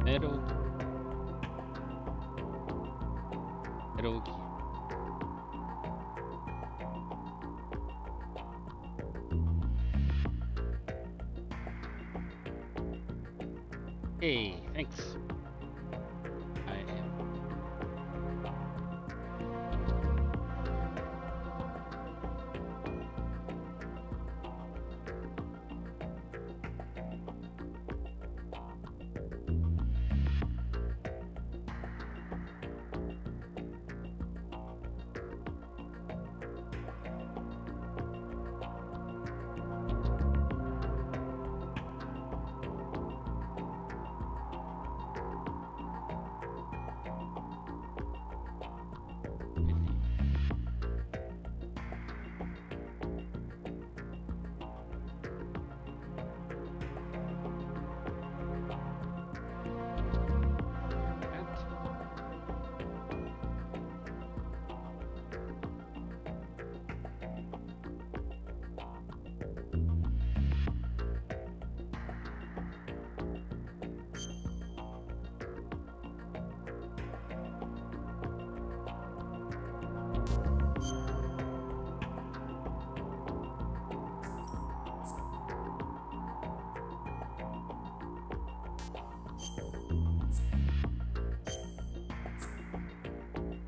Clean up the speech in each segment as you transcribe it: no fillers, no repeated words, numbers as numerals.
Metal, Metal Gear. Hey, thanks. I am.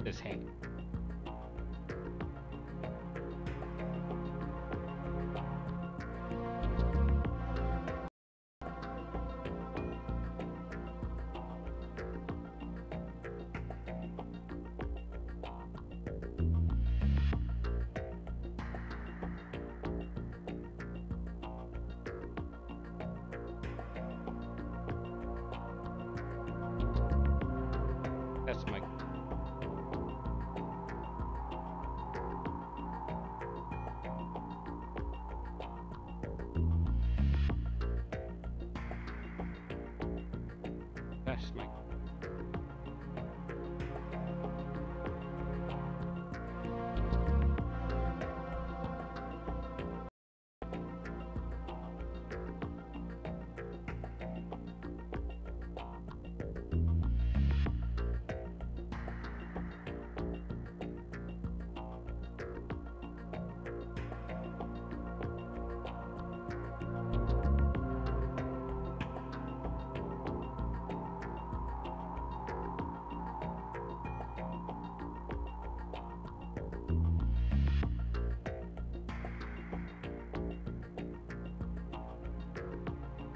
This hang. That's my. That's my.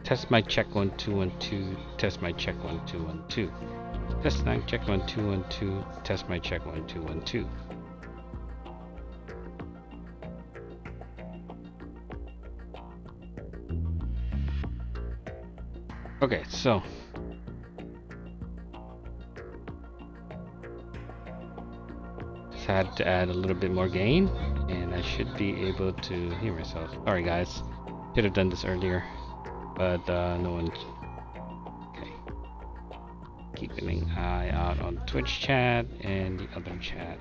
Test my check 1 2 1 2. Test my check 1 2 1 2. Test my check 1 2 1 2. Test my check 1 2 1 2. Okay, so just had to add a little bit more gain, and I should be able to hear myself. Sorry, guys, should have done this earlier. But no one. Okay. Keeping an eye out on Twitch chat and the other chat.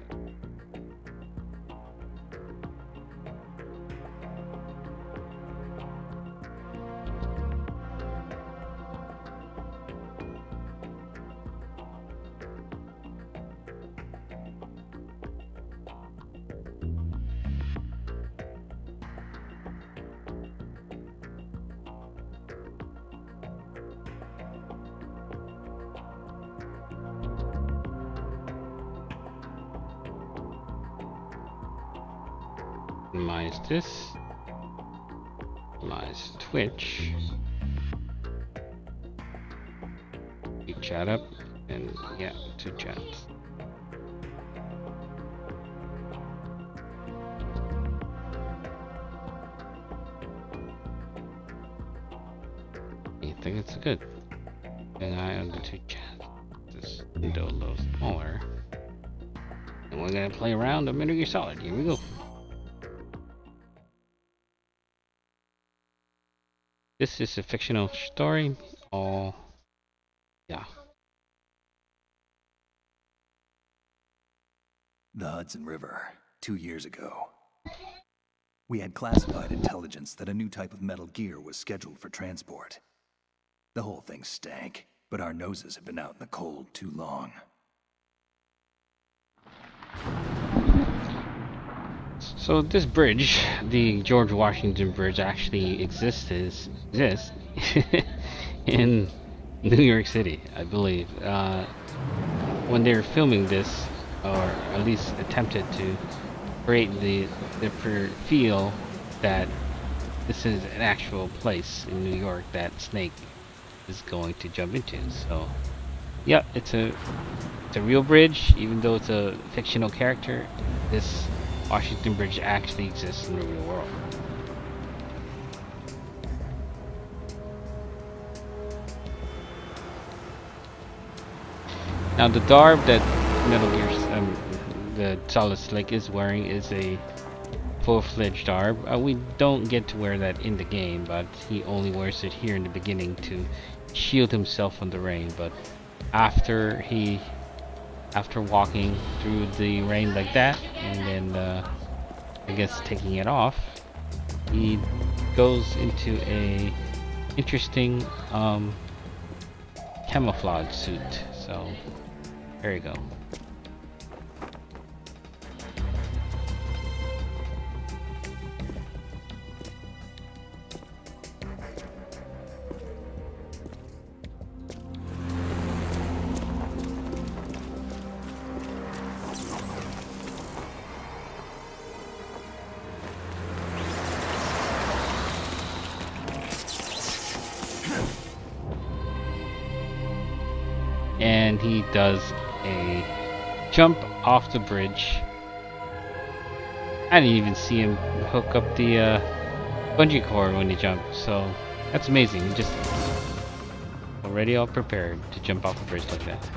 Minimize this. Minimize Twitch. Keep chat up, and yeah, 2 chats. I think it's good. An eye on the 2 chats. This window a little smaller. And we're gonna play around a Metal Gear Solid. Here we go. This is a fictional story. All, yeah. The Hudson River, 2 years ago. We had classified intelligence that a new type of Metal Gear was scheduled for transport. The whole thing stank. but our noses have been out in the cold too long. So this bridge, the George Washington Bridge, actually exists in New York City, I believe. When they were filming this, or at least attempted to create the feel that this is an actual place in New York that Snake is going to jump into. So, yeah, it's a real bridge, even though it's a fictional character. This Washington Bridge actually exists in the real world. Now the garb that Metal Gear, the Solid Snake is wearing is a full-fledged garb. We don't get to wear that in the game, but he only wears it here in the beginning to shield himself from the rain. But after walking through the rain like that, and then I guess taking it off, he goes into a interesting camouflage suit. So there you go. And he does a jump off the bridge. I didn't even see him hook up the bungee cord when he jumped, so that's amazing. He just already all prepared to jump off the bridge like that.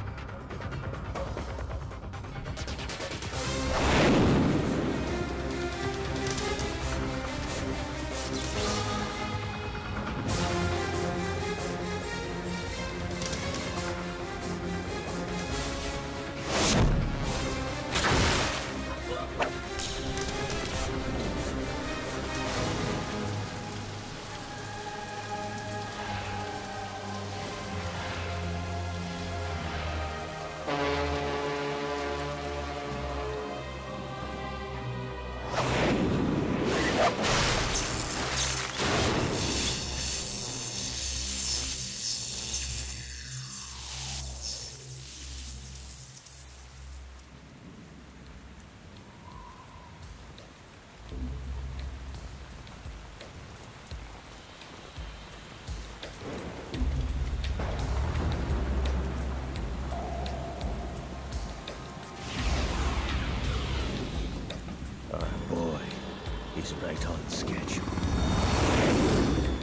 Right on schedule.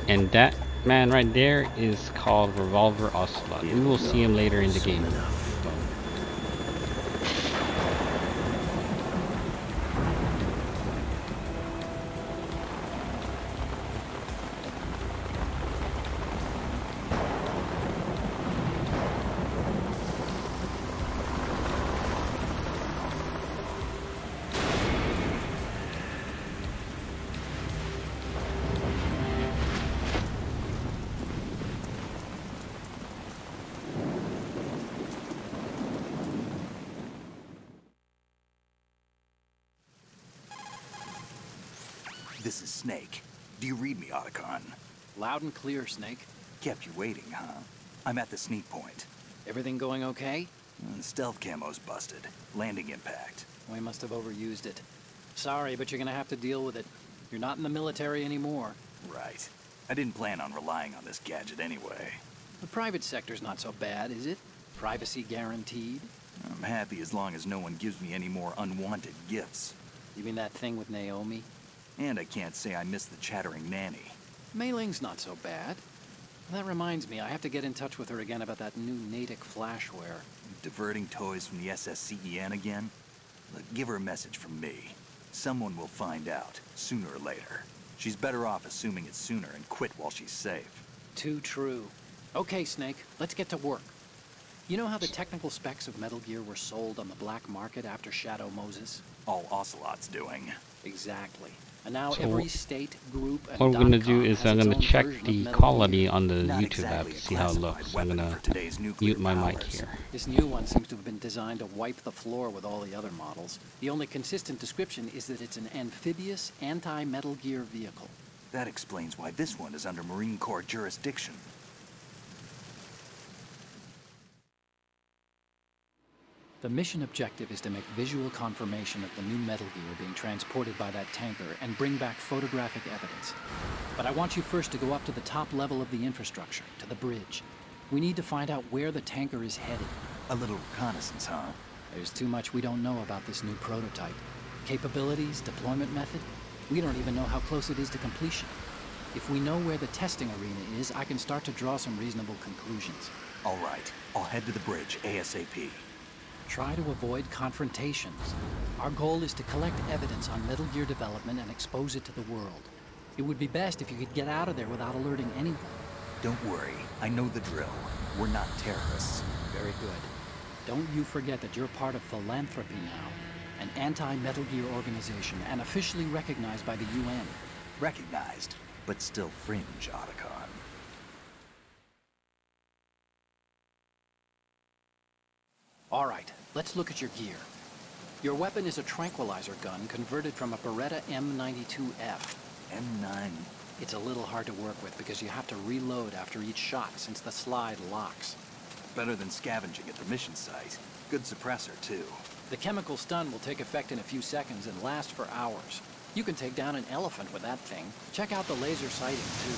And that man right there is called Revolver Ocelot. We will see him later in the game. This is Snake. Do you read me, Otacon? Loud and clear, Snake. Kept you waiting, huh? I'm at the sneak point. Everything going okay? Stealth camo's busted. Landing impact. We must have overused it. Sorry, but you're gonna have to deal with it. You're not in the military anymore. Right. I didn't plan on relying on this gadget anyway. The private sector's not so bad, is it? Privacy guaranteed? I'm happy as long as no one gives me any more unwanted gifts. You mean that thing with Naomi? And I can't say I miss the chattering nanny. Mei Ling's not so bad. That reminds me, I have to get in touch with her again about that new Natick flashware. Diverting toys from the SSCEN again? Look, give her a message from me. Someone will find out, sooner or later. She's better off assuming it sooner and quit while she's safe. Too true. Okay, Snake, let's get to work. You know how the technical specs of Metal Gear were sold on the black market after Shadow Moses? All Ocelot's doing. Exactly. And now So every state, group, and what we're gonna do .com is has I'm its gonna own check version of the Metal quality Gear. on the Not YouTube app exactly to a see how it classified looks. I'm weapon gonna for today's nuclear mute my mic powers. here. This new one seems to have been designed to wipe the floor with all the other models. The only consistent description is that it's an amphibious, anti-Metal Gear vehicle. That explains why this one is under Marine Corps jurisdiction. The mission objective is to make visual confirmation of the new Metal Gear being transported by that tanker and bring back photographic evidence. But I want you first to go up to the top level of the infrastructure, to the bridge. We need to find out where the tanker is headed. A little reconnaissance, huh? There's too much we don't know about this new prototype. Capabilities, deployment method. We don't even know how close it is to completion. If we know where the testing arena is, I can start to draw some reasonable conclusions. All right, I'll head to the bridge ASAP. Try to avoid confrontations. Our goal is to collect evidence on Metal Gear development and expose it to the world. It would be best if you could get out of there without alerting anyone. Don't worry, I know the drill. We're not terrorists. Very good. Don't you forget that you're part of Philanthropy now, an anti-Metal Gear organization and officially recognized by the UN. Recognized, but still fringe, Otacon. All right, let's look at your gear. Your weapon is a tranquilizer gun converted from a Beretta M92F. M9. It's a little hard to work with because you have to reload after each shot since the slide locks. Better than scavenging at the mission site. Good suppressor, too. The chemical stun will take effect in a few seconds and last for hours. You can take down an elephant with that thing. Check out the laser sighting, too.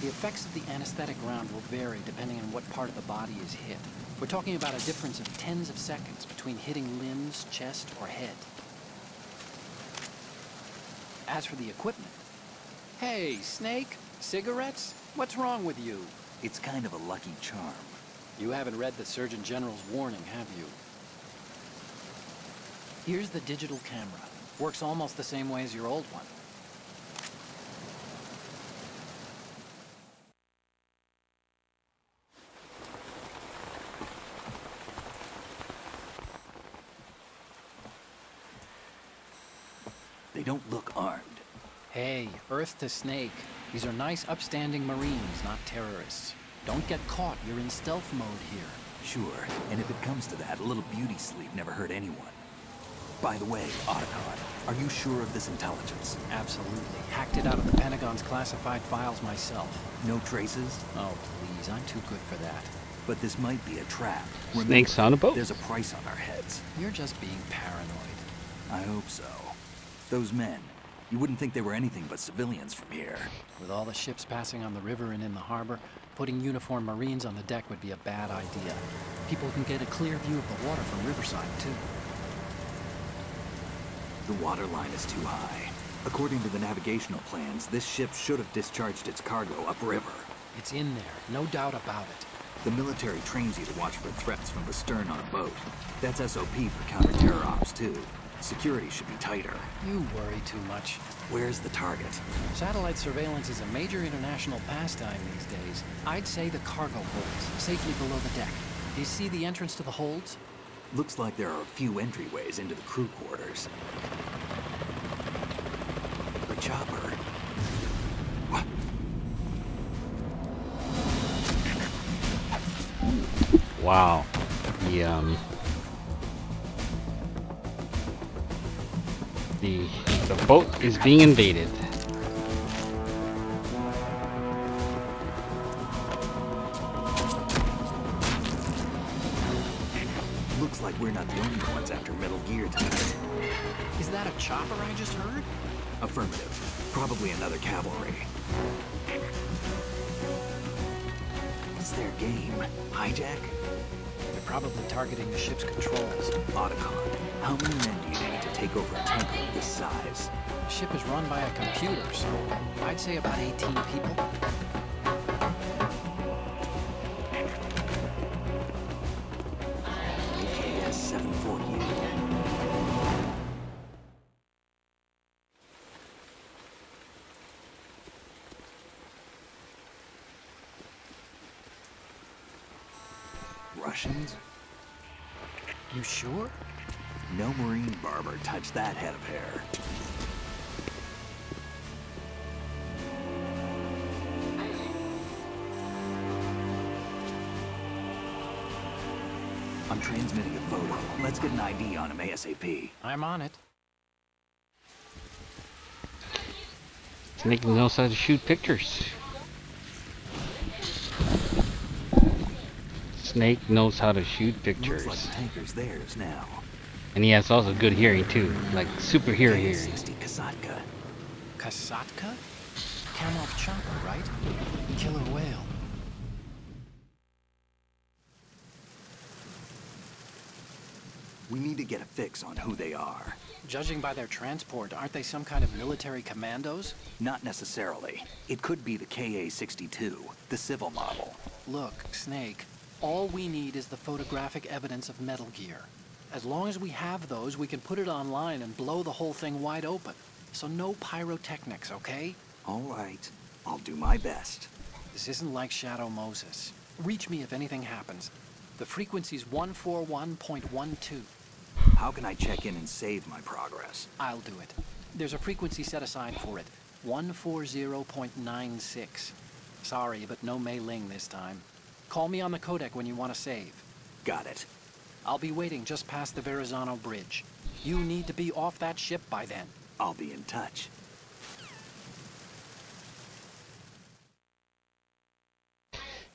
The effects of the anesthetic round will vary depending on what part of the body is hit. We're talking about a difference of tens of seconds between hitting limbs, chest, or head. As for the equipment... Hey, Snake, cigarettes? What's wrong with you? It's kind of a lucky charm. You haven't read the Surgeon General's warning, have you? Here's the digital camera. Works almost the same way as your old one. They don't look armed. Hey, Earth to Snake. These are nice, upstanding Marines, not terrorists. Don't get caught. You're in stealth mode here. Sure, and if it comes to that, a little beauty sleep never hurt anyone. By the way, Otacon, are you sure of this intelligence? Absolutely. Hacked it out of the Pentagon's classified files myself. No traces? Oh, please. I'm too good for that. But this might be a trap. Snakes on a boat. There's a price on our heads. You're just being paranoid. I hope so. Those men, you wouldn't think they were anything but civilians from here. With all the ships passing on the river and in the harbor, putting uniformed Marines on the deck would be a bad idea. People can get a clear view of the water from Riverside, too. The water line is too high. According to the navigational plans, this ship should have discharged its cargo upriver. It's in there, no doubt about it. The military trains you to watch for threats from the stern on a boat. That's SOP for counter-terror ops, too. Security should be tighter. You worry too much. Where's the target? Satellite surveillance is a major international pastime these days. I'd say the cargo holds, safely below the deck. Do you see the entrance to the holds? Looks like there are a few entryways into the crew quarters. The chopper. What? Wow. The boat is being invaded. Looks like we're not the only ones after Metal Gear tonight. Is that a chopper I just heard? Affirmative. Probably another cavalry. What's their game? Hijack? They're probably targeting the ship's controls. Otacon, how many men do you need to take over a tanker of this size? The ship is run by a computer, so I'd say about 18 people. AKS 748. Russians? You sure? No Marine barber touched that head of hair. I'm transmitting a photo. Let's get an ID on him ASAP. I'm on it. Snake knows how to shoot pictures. Snake knows how to shoot pictures. Looks like the tanker's theirs now. And he has also good hearing too, like superhero hearing. K-60 Kasatka. Kasatka? Kamov chopper, right? Killer whale. We need to get a fix on who they are. Judging by their transport, aren't they some kind of military commandos? Not necessarily. It could be the KA-62, the civil model. Look, Snake, all we need is the photographic evidence of Metal Gear. As long as we have those, we can put it online and blow the whole thing wide open. So no pyrotechnics, okay? All right. I'll do my best. This isn't like Shadow Moses. Reach me if anything happens. The frequency's 141.12. How can I check in and save my progress? I'll do it. There's a frequency set aside for it. 140.96. Sorry, but no Mei Ling this time. Call me on the codec when you want to save. Got it. I'll be waiting just past the Verrazano Bridge. You need to be off that ship by then. I'll be in touch.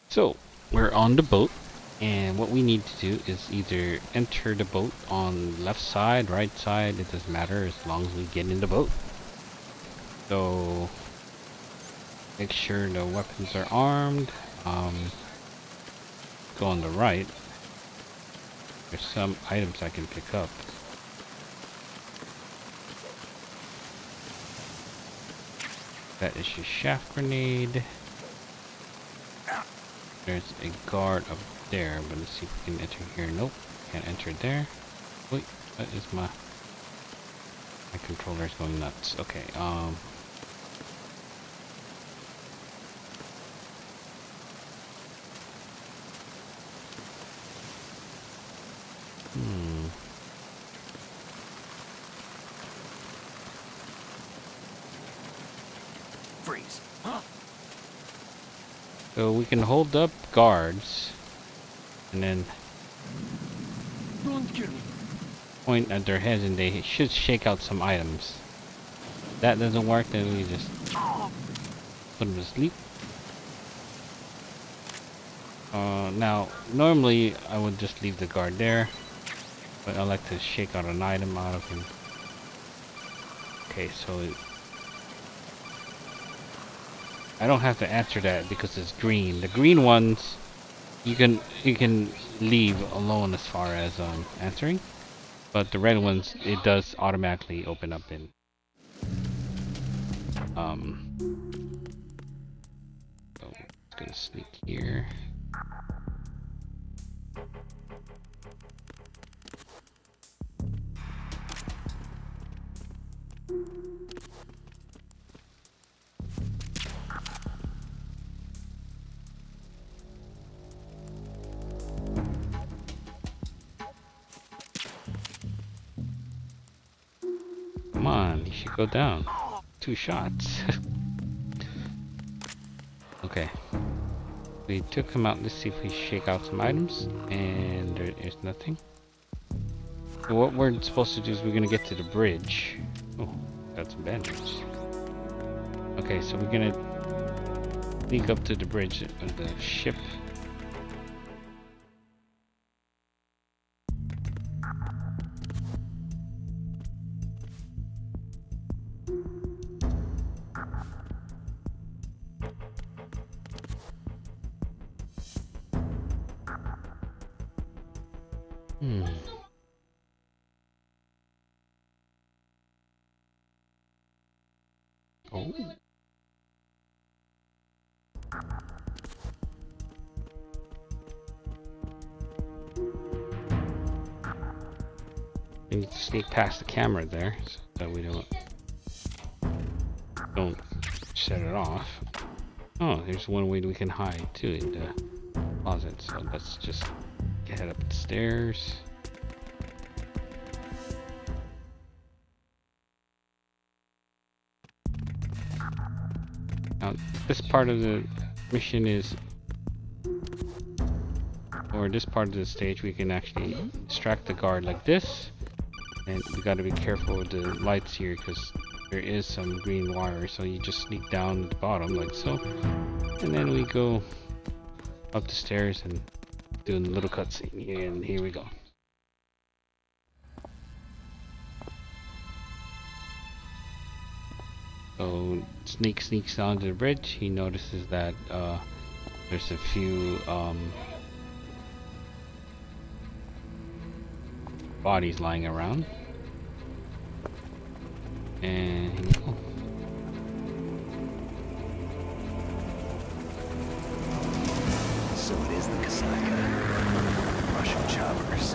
So, we're on the boat, and what we need to do is either enter the boat on left side, right side, it doesn't matter as long as we get in the boat. So, make sure the weapons are armed. Go on the right. There's some items I can pick up. That is your shaft grenade. There's a guard up there, but let's see if we can enter here. Nope, can't enter there. Wait, that is my controller's going nuts. Okay, Freeze. So we can hold up guards and then point at their heads and they should shake out some items. If that doesn't work, then we just put them to sleep. Now, normally I would just leave the guard there, but I like to shake out an item out of him. Okay, so I don't have to answer that because it's green. The green ones you can leave alone as far as answering, but the red ones it does automatically open up in so it's gonna sneak here. Come on, you should go down. 2 shots. Okay. We took him out. Let's see if we shake out some items. And there is nothing. So what we're supposed to do is we're gonna get to the bridge. Oh, got some bandages. Okay, so we're gonna sneak up to the bridge of the ship. Oh. We need to sneak past the camera there so that we don't set it off. Oh, there's one way we can hide too in the closet. So let's just head up the stairs. Now, this part of the mission is for this part of the stage, we can actually distract the guard like this. And we gotta be careful with the lights here because there is some green wire, so you just sneak down the bottom like so. And then we go up the stairs and do a little cutscene, and here we go. So Snake sneaks onto the bridge. He notices that there's a few bodies lying around, and here we go. So it is the Kasaka. Russian choppers.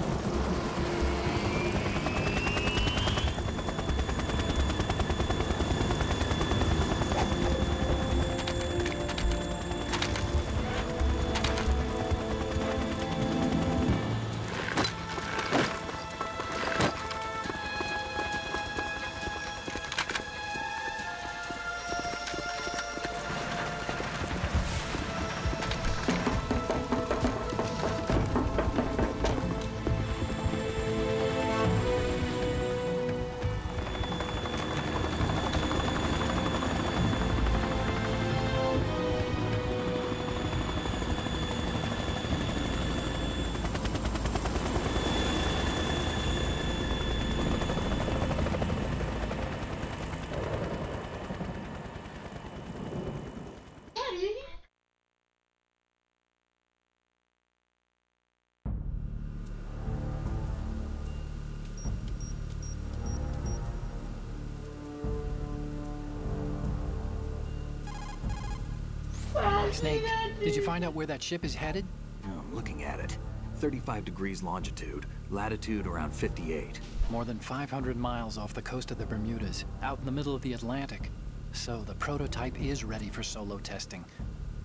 Snake, did you find out where that ship is headed? Oh, I'm looking at it. 35 degrees longitude, latitude around 58. More than 500 miles off the coast of the Bermudas, out in the middle of the Atlantic. So the prototype is ready for solo testing.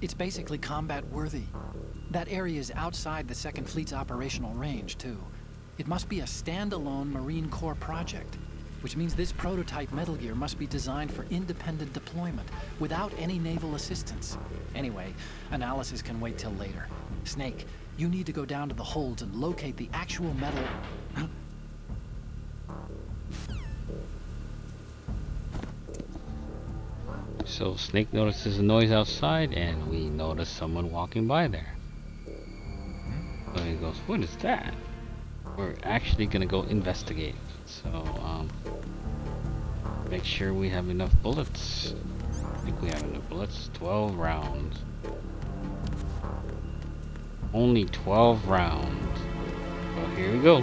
It's basically combat worthy. That area is outside the Second Fleet's operational range, too. It must be a standalone Marine Corps project, which means this prototype Metal Gear must be designed for independent deployment, without any naval assistance. Anyway, analysis can wait till later. Snake, you need to go down to the holds and locate the actual metal... So Snake notices a noise outside, and we notice someone walking by there. So he goes, "What is that?" We're actually gonna go investigate. So make sure we have enough bullets. I think we have enough bullets. 12 rounds. Only 12 rounds. So here we go.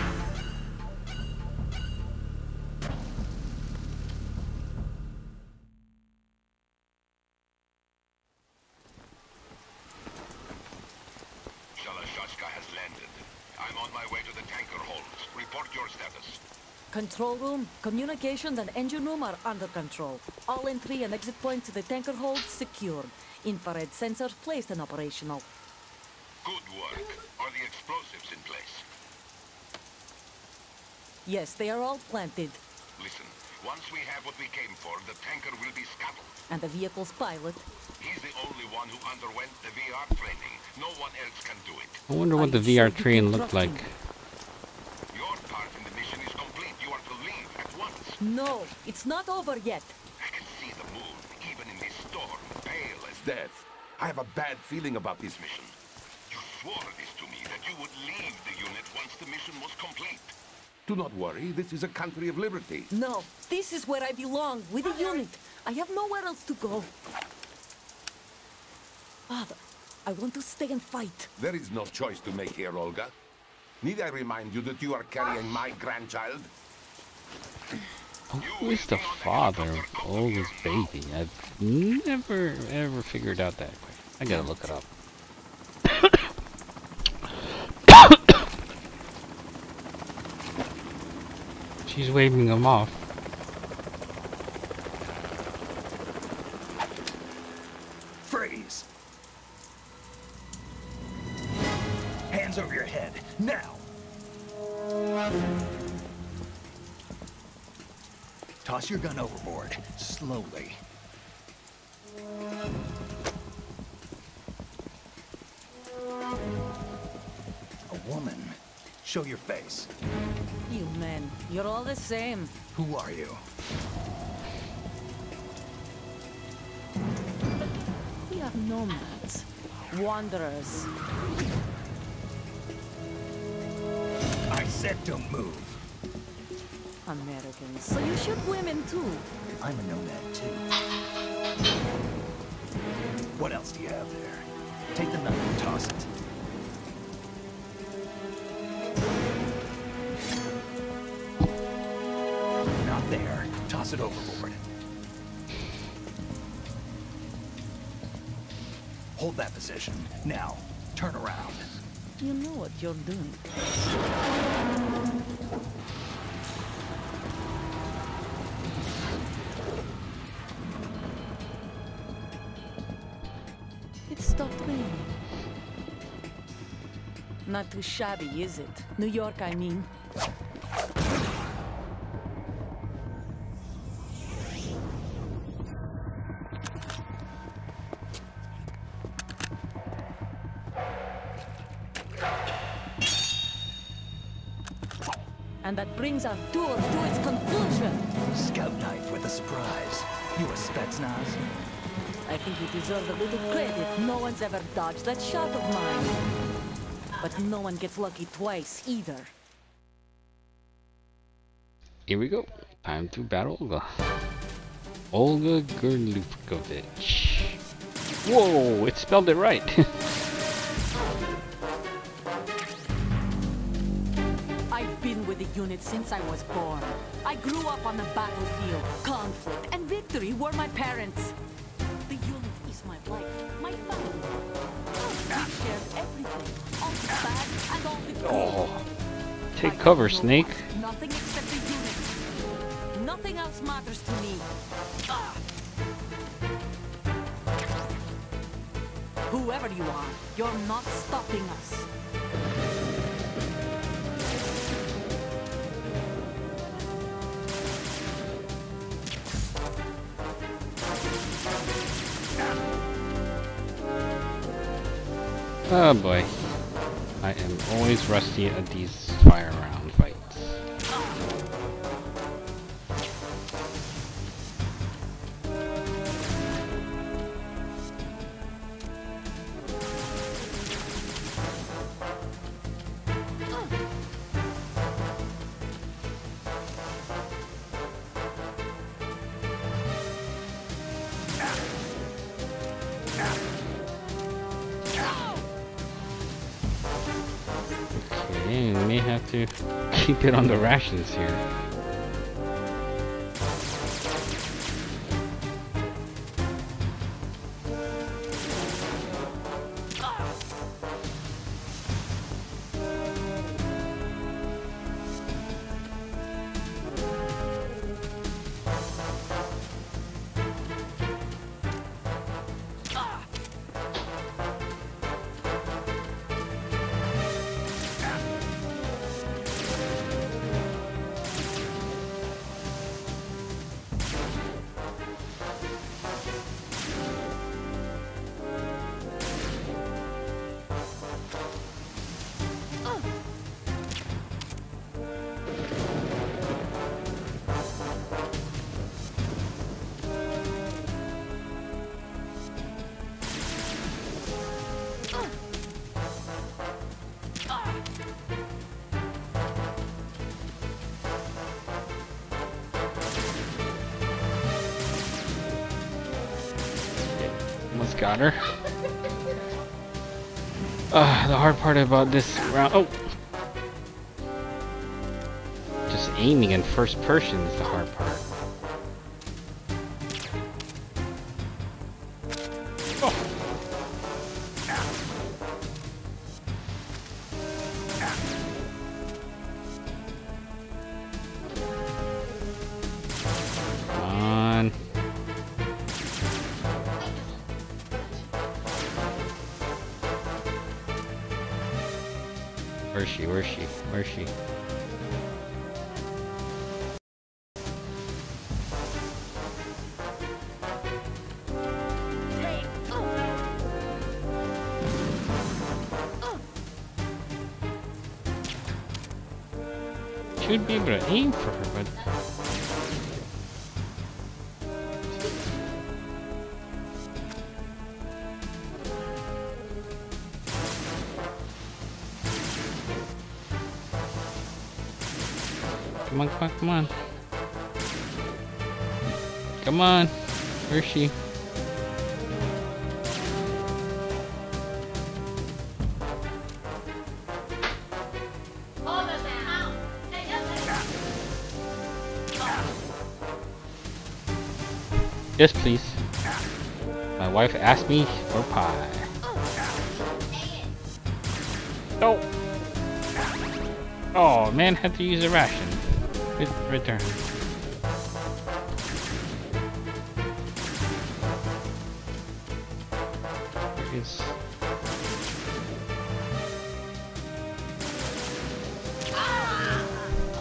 Shalashaska has landed. I'm on my way to the tanker holds. Report your status. Control room, communications and engine room are under control. All entry and exit points to the tanker hold secured. Infrared sensors placed and operational. Good work. Are the explosives in place? Yes, they are all planted. Listen, once we have what we came for, the tanker will be scuttled. And the vehicle's pilot. He's the only one who underwent the VR training. No one else can do it. I wonder what the VR train looked like. Your part in the mission is complete. You are to leave at once. No, it's not over yet. I can see the moon, even in this storm, pale as death. I have a bad feeling about this mission. You swore this to me, that you would leave the unit once the mission was complete. Do not worry, this is a country of liberty. No, this is where I belong, with the unit. I have nowhere else to go. Father, I want to stay and fight. There is no choice to make here, Olga. Need I remind you that you are carrying my grandchild? Who is the father of Olga's baby? I've never ever figured out that quick. I gotta look it up. She's waving him off. Freeze! Hands over your head, now! Toss your gun overboard, slowly. Show your face. You men, you're all the same. Who are you? We are nomads. Wanderers. I said don't move. Americans. So you shoot women too. I'm a nomad too. What else do you have there? Take the knife and toss it. Not there. Toss it overboard. Hold that position. Now, turn around. You know what you're doing. It stopped raining. Not too shabby, is it? New York, I mean. And that brings our tour to its conclusion. Scout knife with a surprise. You a Spetsnaz? I think you deserve a little credit. No one's ever dodged that shot of mine. But no one gets lucky twice, either. Here we go. Time to battle Olga. Olga Gurlukovich. Whoa, it spelled it right. I've been with the unit since I was born. I grew up on the battlefield. Conflict and victory were my parents. The unit is my life, my family. We shared everything, all the bad and all the good. Oh, take I cover, don't know Snake. what, nothing except the unit. Nothing else matters to me. Ah! Whoever you are, you're not stopping us. Oh boy. I am always rusty at these fire round fights. Okay, we may have to keep it on the rations here. Almost got her. The hard part about this round. Oh! Just aiming in first person is the hard part. Where's she? should be able to aim for her, but... Come on, come on, come on. Come on. Where is she? Yes, please. My wife asked me for pie. Oh! Oh, man, had to use a ration. Return. Is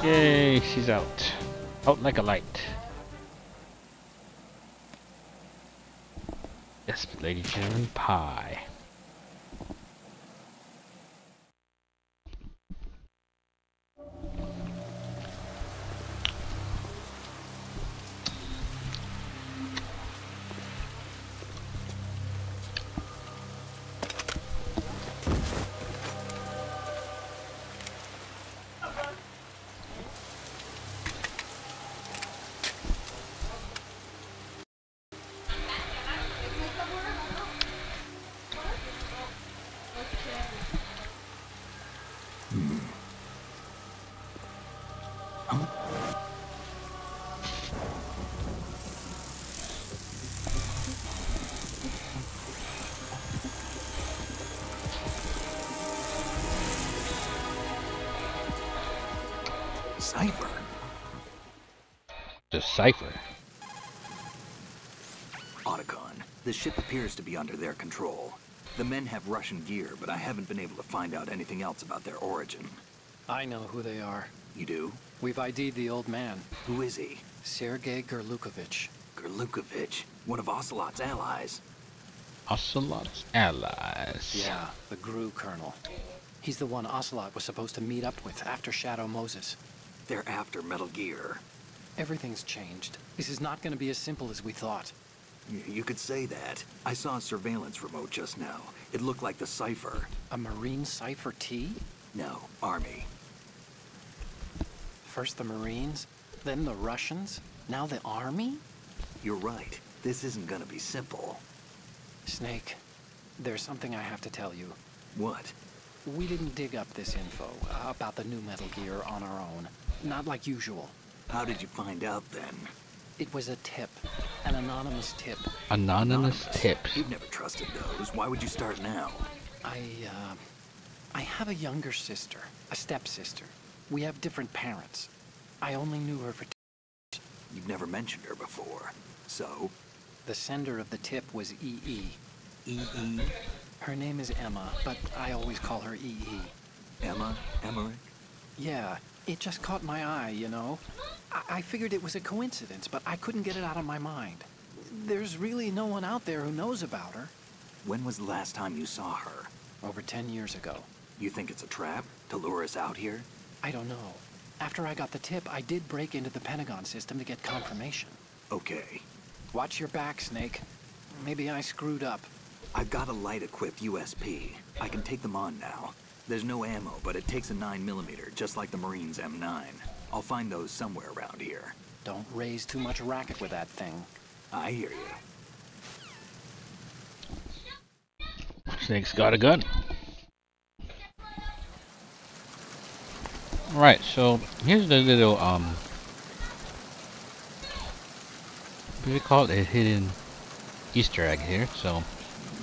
yay, she's out. Out like a light. Yes, ladies and gentlemen, pie. Cipher? The cipher. Otacon, the ship appears to be under their control. The men have Russian gear, but I haven't been able to find out anything else about their origin. I know who they are. You do? We've ID'd the old man, Who is he? Sergei Gerlukovich. Gerlukovich, one of Ocelot's allies. Ocelot's allies. Yeah, the GRU colonel. He's the one Ocelot was supposed to meet up with after Shadow Moses. They're after Metal Gear. Everything's changed. This is not going to be as simple as we thought. You could say that. I saw a surveillance remote just now. It looked like the Cipher. A Marine Cipher T? No, Army. First the Marines, then the Russians, now the Army? You're right. This isn't gonna be simple. Snake, there's something I have to tell you. What? We didn't dig up this info about the new Metal Gear on our own. Not like usual. How did you find out then? It was a tip. An anonymous tip. Anonymous tips. You've never trusted those. Why would you start now? I have a younger sister, a stepsister. We have different parents. I only knew her for You've never mentioned her before. So? The sender of the tip was EE. EE? Her name is Emma, but I always call her EE. Emma? Emmerich? Yeah, it just caught my eye, you know? I figured it was a coincidence, but I couldn't get it out of my mind. There's really no one out there who knows about her. When was the last time you saw her? Over 10 years ago. You think it's a trap? To lure us out here? I don't know. After I got the tip, I did break into the Pentagon system to get confirmation. Okay. Watch your back, Snake. Maybe I screwed up. I've got a light-equipped USP. I can take them on now. There's no ammo, but it takes a 9mm, just like the Marines' M9. I'll find those somewhere around here. Don't raise too much racket with that thing. I hear you. Snake's got a gun. Right, so here's the little what do we call it? A hidden Easter egg here. So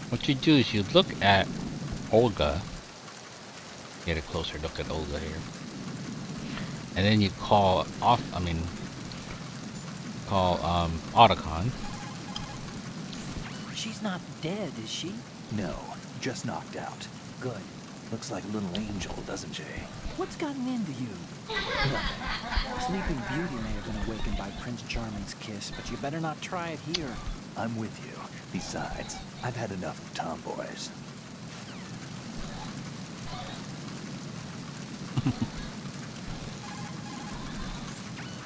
what you do is you look at Olga. Get a closer look at Olga here. And then you call Otacon. She's not dead, is she? No, just knocked out. Good. Looks like a little angel, doesn't she? What's gotten into you? Look, Sleeping Beauty may have been awakened by Prince Charming's kiss, but you better not try it here. I'm with you. Besides, I've had enough of tomboys.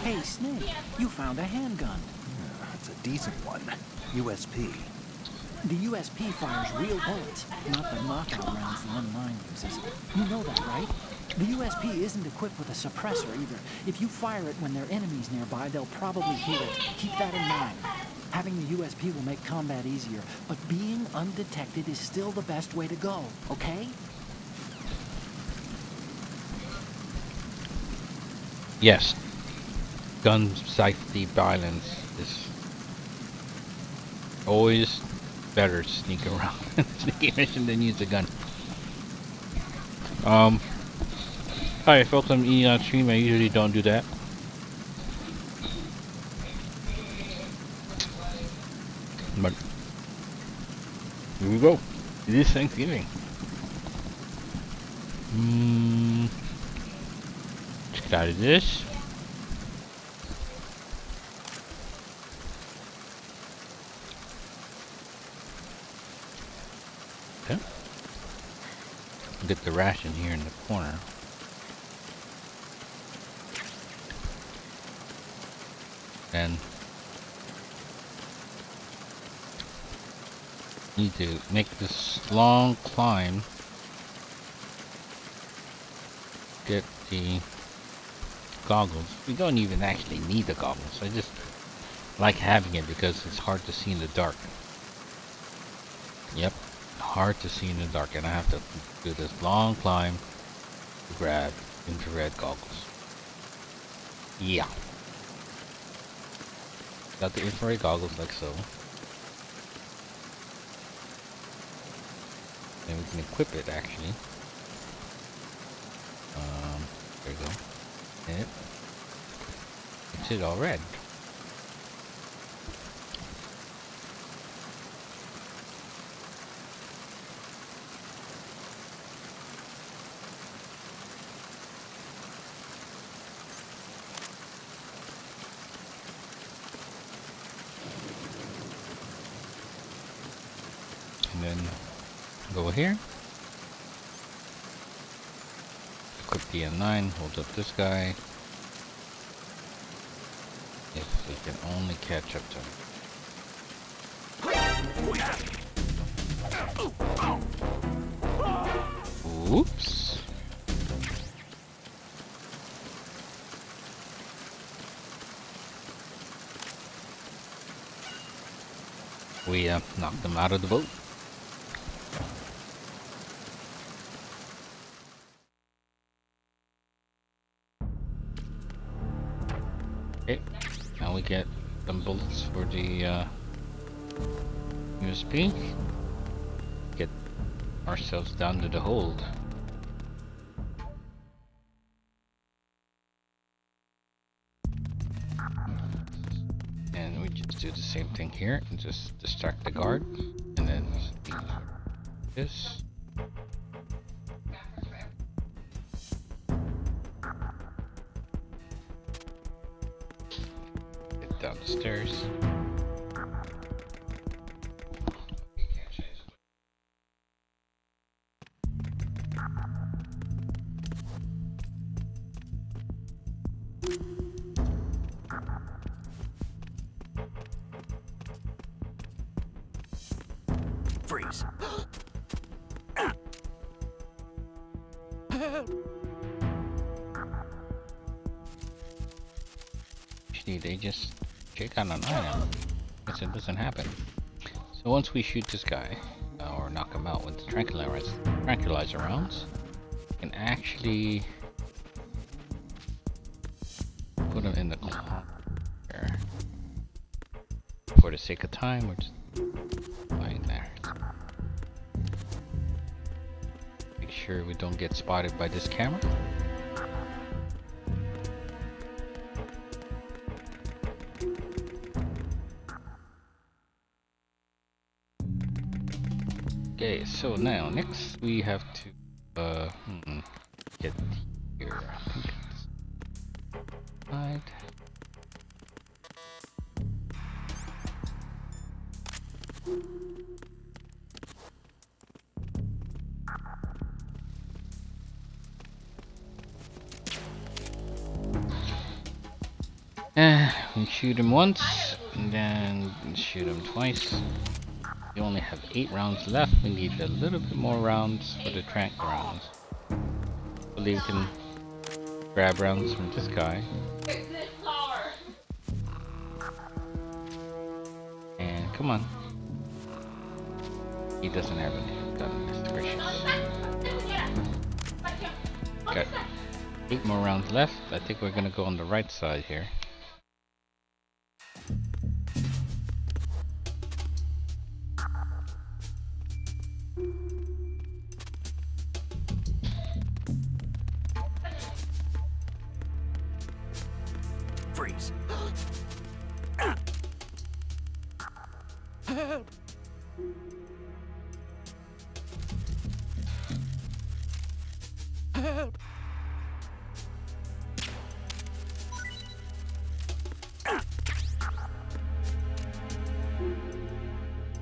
Hey, Snake, you found a handgun. It's a decent one. USP. The USP fires real bullets, not the knockout rounds the M9 uses. You know that, right? The USP isn't equipped with a suppressor either. If you fire it when there are enemies nearby, they'll probably hear it. Keep that in mind. Having the USP will make combat easier, but being undetected is still the best way to go, okay? Yes. Gun safety balance is always better to sneak around sneaky mission than use a gun. Hi, folks, I'm eating on stream. I usually don't do that. But here we go. It is Thanksgiving. Let's get out of this. Okay. Get the ration here in the corner. And need to make this long climb. Get the goggles. We don't even actually need the goggles. I just like having it because it's hard to see in the dark. Yep, hard to see in the dark, and I have to do this long climb to grab infrared goggles. Yeah. Got the infrared goggles like so. And we can equip it actually. There you go. Yep. It's it all red. And then go here. Equip the M9, hold up this guy. If we can only catch up to him. Oops. We knocked them out of the boat. Okay, now we get some bullets for the USP. Get ourselves down to the hold. And we just do the same thing here and just distract the guard, and then this. Get down the stairs. Freeze. Actually, they just check out an item. Guess it doesn't happen. So once we shoot this guy, or knock him out with the tranquilizer rounds, we can actually put him in the corner. For the sake of time, we're just lying there. Make sure we don't get spotted by this camera. Okay, so now next we have to get here. I think it's right. We shoot him once, and then shoot him twice. We only have 8 rounds left. We need a little bit more rounds for the track rounds. Hopefully we can grab rounds from this guy. And come on. He doesn't have any gun discretion. Got 8 more rounds left. I think we're gonna go on the right side here. Freeze. Help! Help!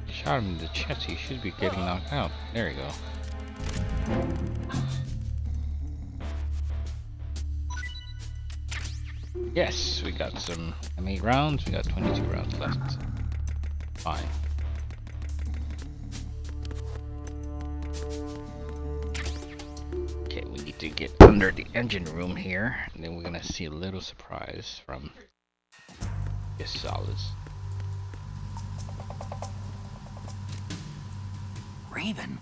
Shot him in the chest, he should be getting knocked out. There you go. Yes, we got some M8 rounds, we got 22 rounds left. Fine. Okay, we need to get under the engine room here, and then we're gonna see a little surprise from this Solace. Raven?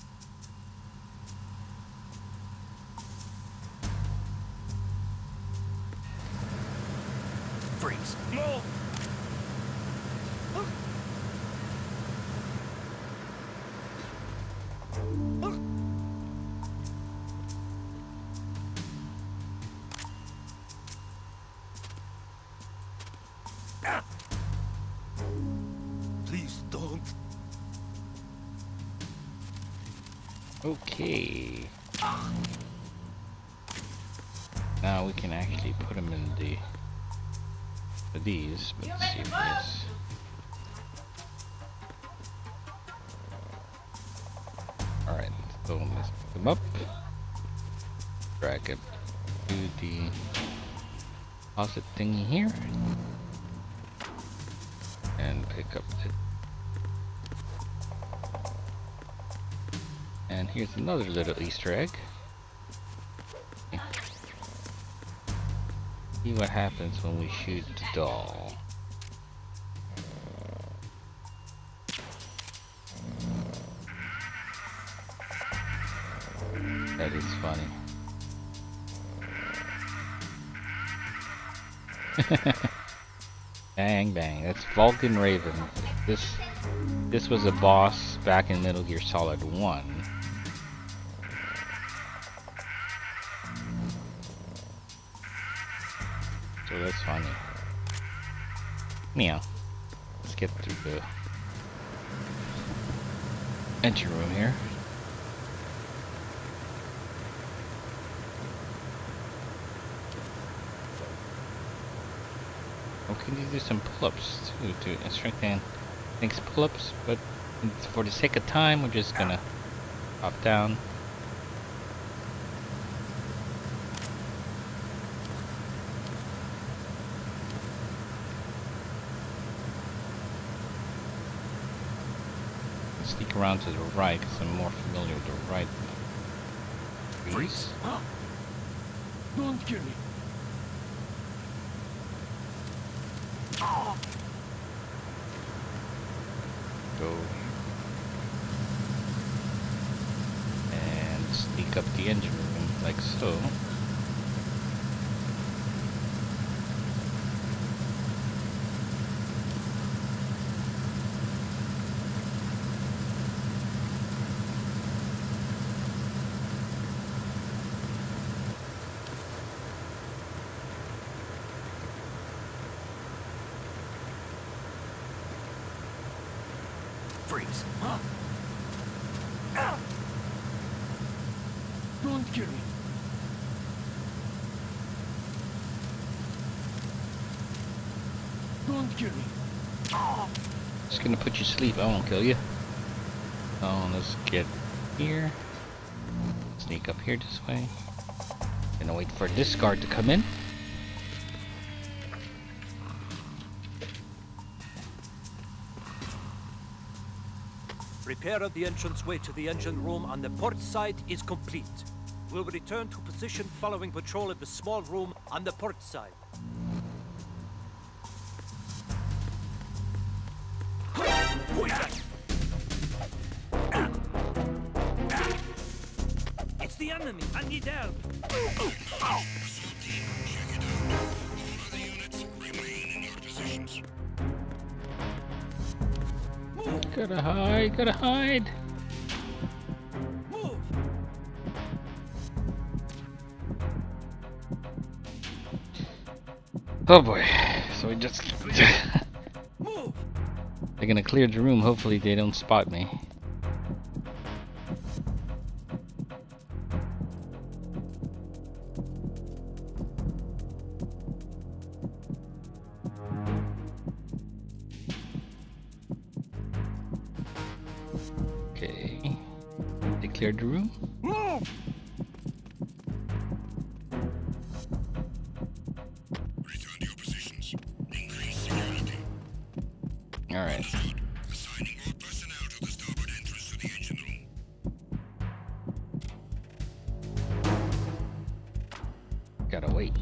Freeze. No! Please don't. Okay. Now we can actually put them in the these, but let's see if this. Alright, so let's pick them up. Drag it to the deposit thingy here. And pick up the. And here's another little Easter egg. See what happens when we shoot the doll. That is funny. Bang bang. That's Vulcan Raven. This was a boss back in Metal Gear Solid 1. So that's funny. Meow. Let's get through the entry room here. Oh, can you do some pull-ups too to strengthen things pull-ups? But for the sake of time, we're just gonna hop down. Sneak around to the right because I'm more familiar with the right. Freeze. Don't kill me. Go and sneak up the engine room like so. Freeze. Don't kill me. Don't kill me. Just gonna put you to sleep. I won't kill you. So let's get here. Sneak up here this way. Gonna wait for this guard to come in. Repair of the entranceway to the engine room on the port side is complete. We'll return to position following patrol of the small room on the port side. It's the enemy! I need help! Gotta hide, gotta hide! Move! Oh boy, so we just... Move! They're gonna clear the room, hopefully they don't spot me. Okay, they cleared the room. Move! Return to your positions. Increase security. Alright. Assigning all personnel to the starboard entrance to the engine room. Gotta wait.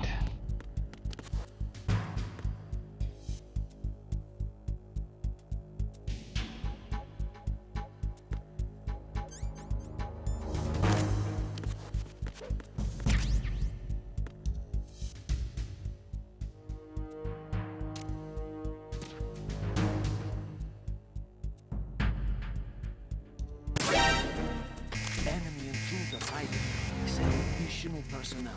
Enemy intruder hiding. Send additional personnel.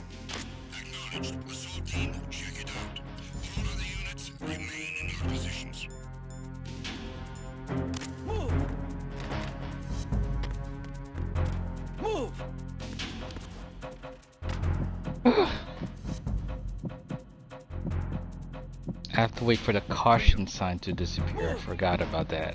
Acknowledged. Assault team, check it out. All other units remain in your positions. Move! Move! I have to wait for the caution sign to disappear. I forgot about that.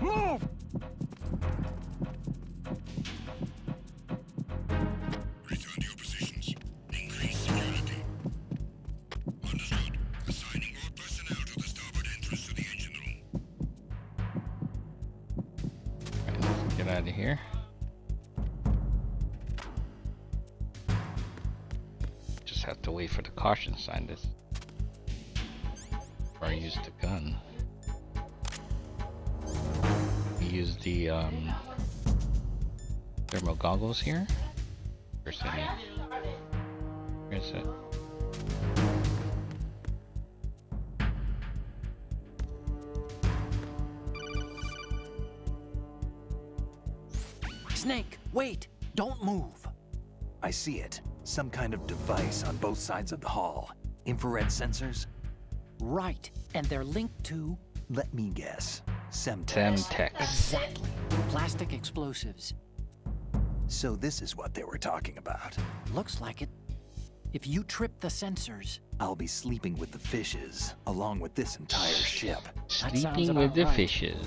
Move! Return to your positions. Increase security. Understood. Assigning all personnel to the starboard entrance to the engine room. Alright, let's get out of here. Just have to wait for the caution sign this. Or I use the gun. Use the thermal goggles here. Where's it? Where's it? Snake, wait! Don't move! I see it. Some kind of device on both sides of the hall. Infrared sensors? Right, and they're linked to... Let me guess. Semtex. Semtex. Exactly. Plastic explosives. So this is what they were talking about. Looks like it. If you trip the sensors... I'll be sleeping with the fishes, along with this entire ship. sounds Sleeping about with the right. fishes.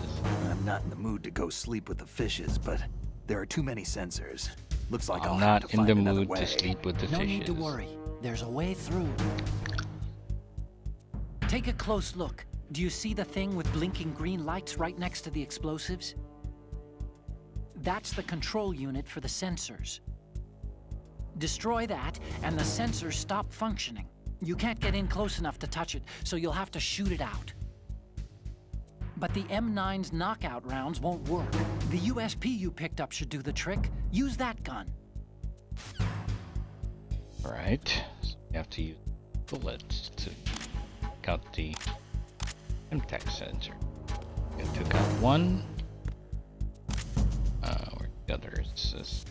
I'm not in the mood to go sleep with the fishes, but there are too many sensors. Looks like I'll I'm have not to in the find another mood way. to sleep with the No fishes. need to worry. There's a way through. Take a close look. Do you see the thing with blinking green lights right next to the explosives? That's the control unit for the sensors. Destroy that, and the sensors stop functioning. You can't get in close enough to touch it, so you'll have to shoot it out. But the M9's knockout rounds won't work. The USP you picked up should do the trick. Use that gun. Right. So we have to use bullets to take out the Semtex sensor. We took out one. Where the other is this?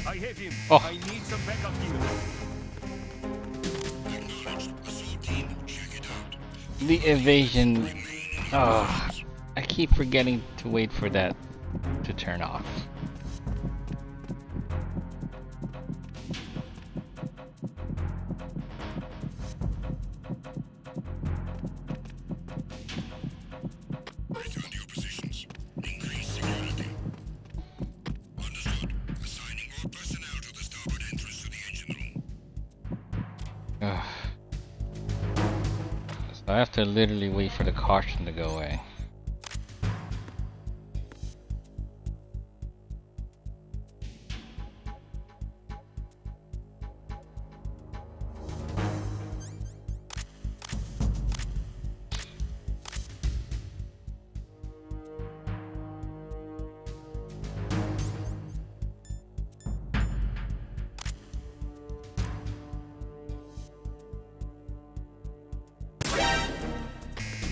I have him. Oh. I need some backup here. Acknowledged. Assault team, check it out. The evasion. Oh, I keep forgetting to wait for that to turn off. I have to literally wait for the caution to go away.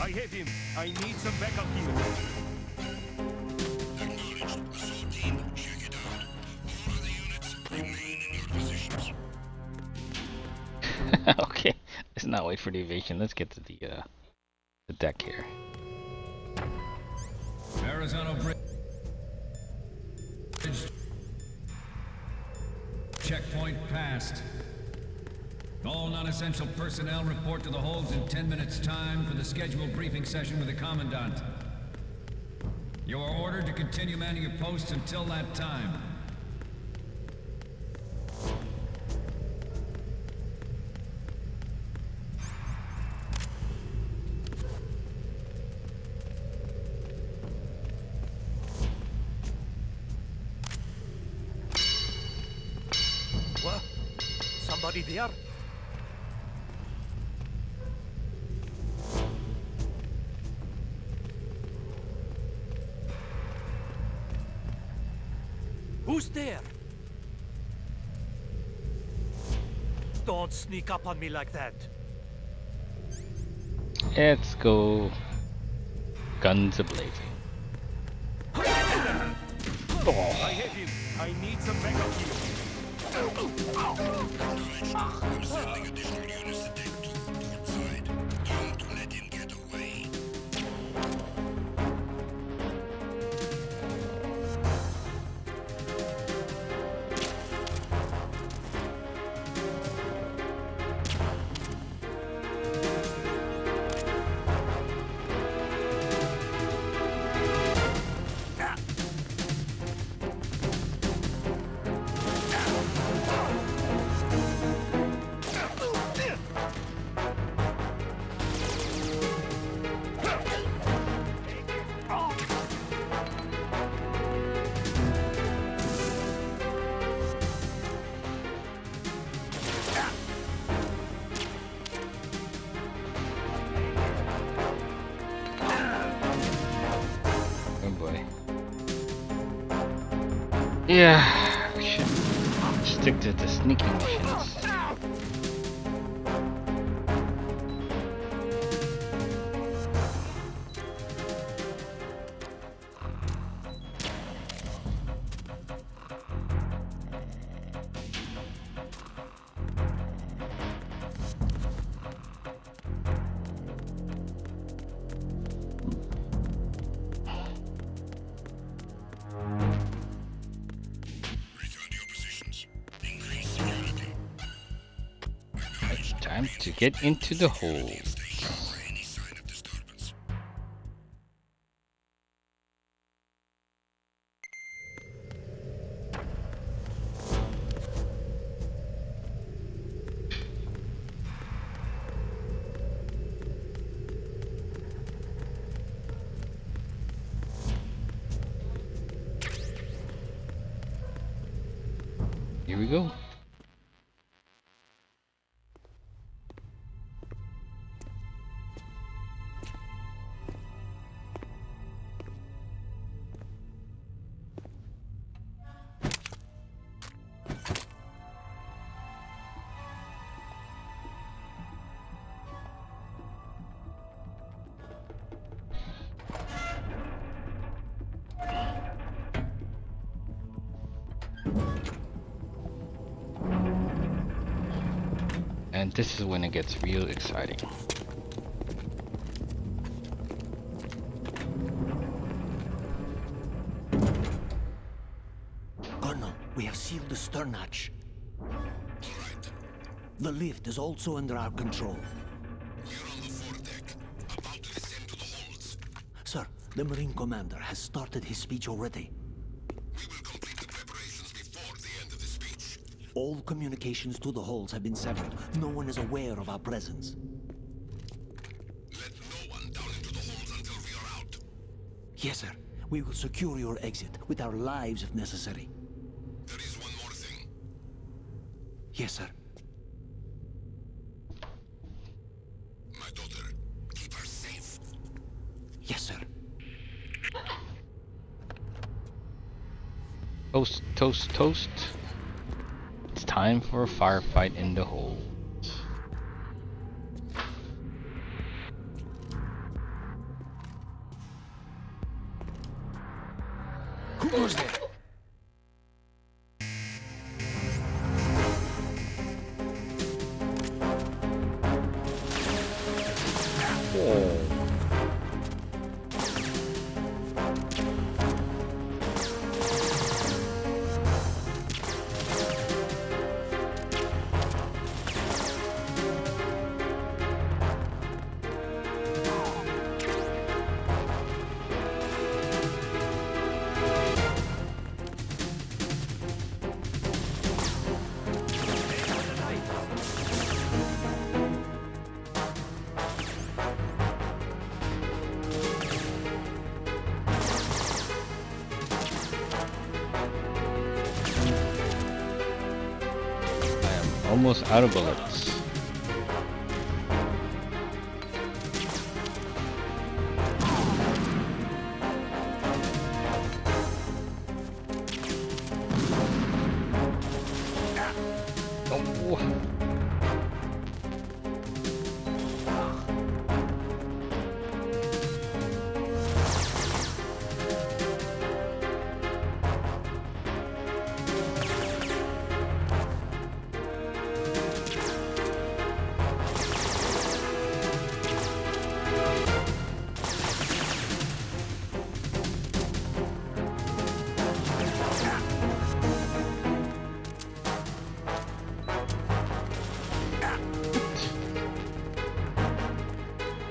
I hit him. I need some backup here. Acknowledged. Assault team, check it out. All other units remain in your positions. Okay, let's not wait for the evasion. Let's get to the deck here. Arizona Bridge. Checkpoint passed. All non-essential personnel report to the holds in 10 minutes' time for the scheduled briefing session with the Commandant. You are ordered to continue manning your posts until that time. What? Somebody there? Who's there? Don't sneak up on me like that. Let's go. Guns a-blazing. I hit him. I need some backup here. I'm sending additional units to Deck 2, port side. Don't let him get away. Yeah, we should stick to the sneaking missions. Time to get into the hole. Here we go. And this is when it gets real exciting. seal the stern hatch. The lift is also under our control. We're on the foredeck, about to descend to the holds. Sir, the Marine Commander has started his speech already. We will complete the preparations before the end of the speech. All communications to the holds have been severed. No one is aware of our presence. Let no one down into the holds until we are out. Yes, sir. We will secure your exit with our lives if necessary. There is one more thing. Yes, sir. My daughter, keep her safe. Yes, sir. Toast, toast, toast. It's time for a firefight in the hole. Who goes there? Almost out of bullets. Oh.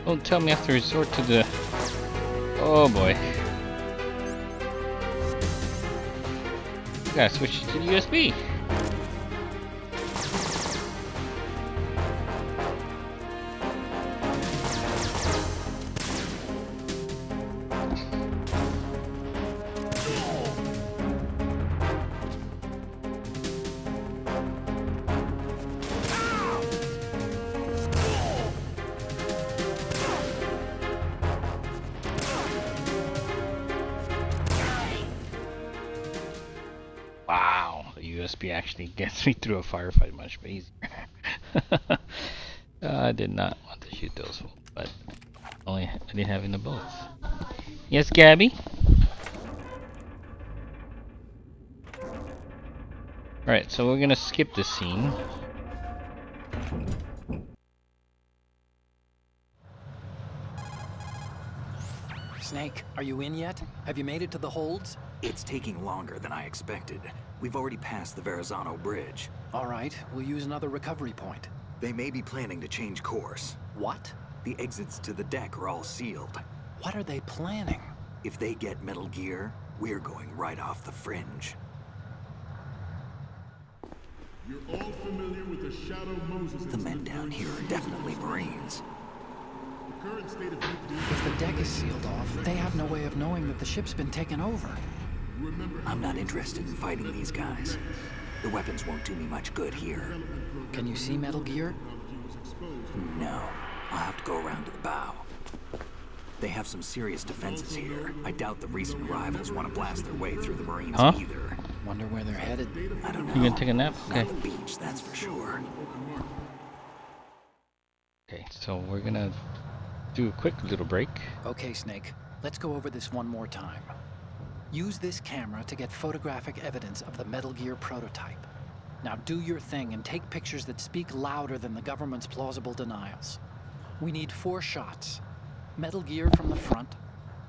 Don't tell me I have to resort to the... Oh boy. I gotta switch to the USB. Wow, the USB actually gets me through a firefight much easier. I did not want to shoot those, but I didn't have enough bullets. Yes, Gabby? Alright, so we're gonna skip this scene. Snake, are you in yet? Have you made it to the holds? It's taking longer than I expected. We've already passed the Verrazano Bridge. All right, we'll use another recovery point. They may be planning to change course. What? The exits to the deck are all sealed. What are they planning? If they get Metal Gear, we're going right off the fringe. You're all familiar with the Shadow Moses. The men down here are definitely Marines. The current state of If the deck is sealed off, they have no way of knowing that the ship's been taken over. I'm not interested in fighting these guys. The weapons won't do me much good here. Can you see Metal Gear? No. I'll have to go around to the bow. They have some serious defenses here. I doubt the recent arrivals want to blast their way through the Marines either. Wonder where they're headed. I don't know. You gonna take a nap? Okay. Not the beach, that's for sure. Okay, so we're gonna do a quick little break. Okay, Snake. Let's go over this one more time. Use this camera to get photographic evidence of the Metal Gear prototype. Now do your thing and take pictures that speak louder than the government's plausible denials. We need 4 shots. Metal Gear from the front,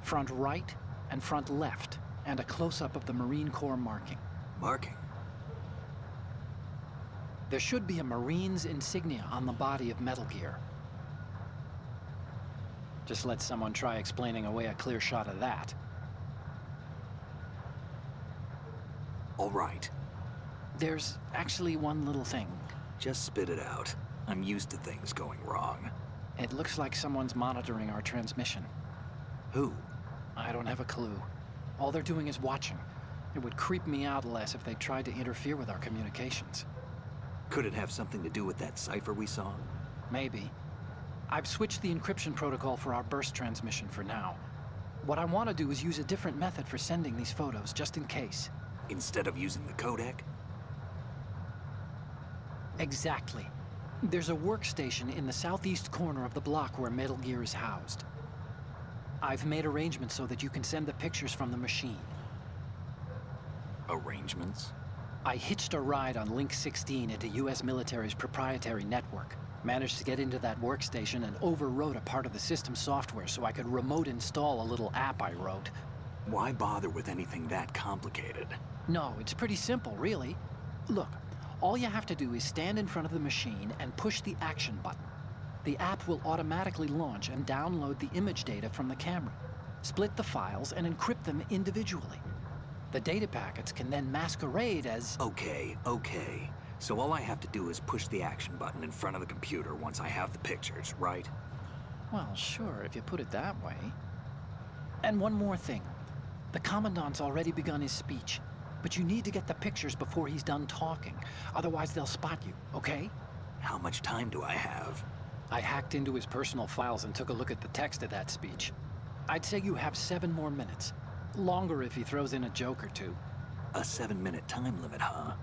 front right, and front left, and a close-up of the Marine Corps marking. Marking? There should be a Marine's insignia on the body of Metal Gear. Just let someone try explaining away a clear shot of that. All right. There's actually one little thing. Just spit it out. I'm used to things going wrong. It looks like someone's monitoring our transmission. Who? I don't have a clue. All they're doing is watching. It would creep me out less if they tried to interfere with our communications. Could it have something to do with that cipher we saw? Maybe. I've switched the encryption protocol for our burst transmission for now. What I want to do is use a different method for sending these photos, just in case. Instead of using the codec? Exactly. There's a workstation in the southeast corner of the block where Metal Gear is housed. I've made arrangements so that you can send the pictures from the machine. Arrangements? I hitched a ride on Link 16 into US military's proprietary network. Managed to get into that workstation and overwrote a part of the system software so I could remote install a little app I wrote. Why bother with anything that complicated? No, it's pretty simple, really. Look, all you have to do is stand in front of the machine and push the action button. The app will automatically launch and download the image data from the camera, split the files, and encrypt them individually. The data packets can then masquerade as... Okay. So all I have to do is push the action button in front of the computer once I have the pictures, right? Well, sure, if you put it that way. And one more thing. The Commandant's already begun his speech, but you need to get the pictures before he's done talking. Otherwise, they'll spot you, okay? How much time do I have? I hacked into his personal files and took a look at the text of that speech. I'd say you have 7 more minutes. Longer if he throws in a joke or two. A 7-minute time limit, huh?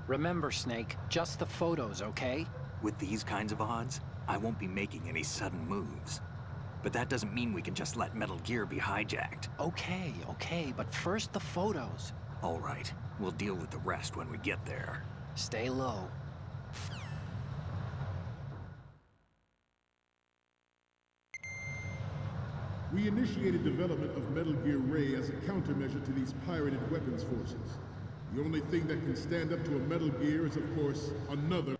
Remember, Snake, just the photos, okay? With these kinds of odds, I won't be making any sudden moves. But that doesn't mean we can just let Metal Gear be hijacked. Okay, but first the photos. All right, we'll deal with the rest when we get there. Stay low. We initiated development of Metal Gear Ray as a countermeasure to these pirated weapons forces. The only thing that can stand up to a Metal Gear is, of course, another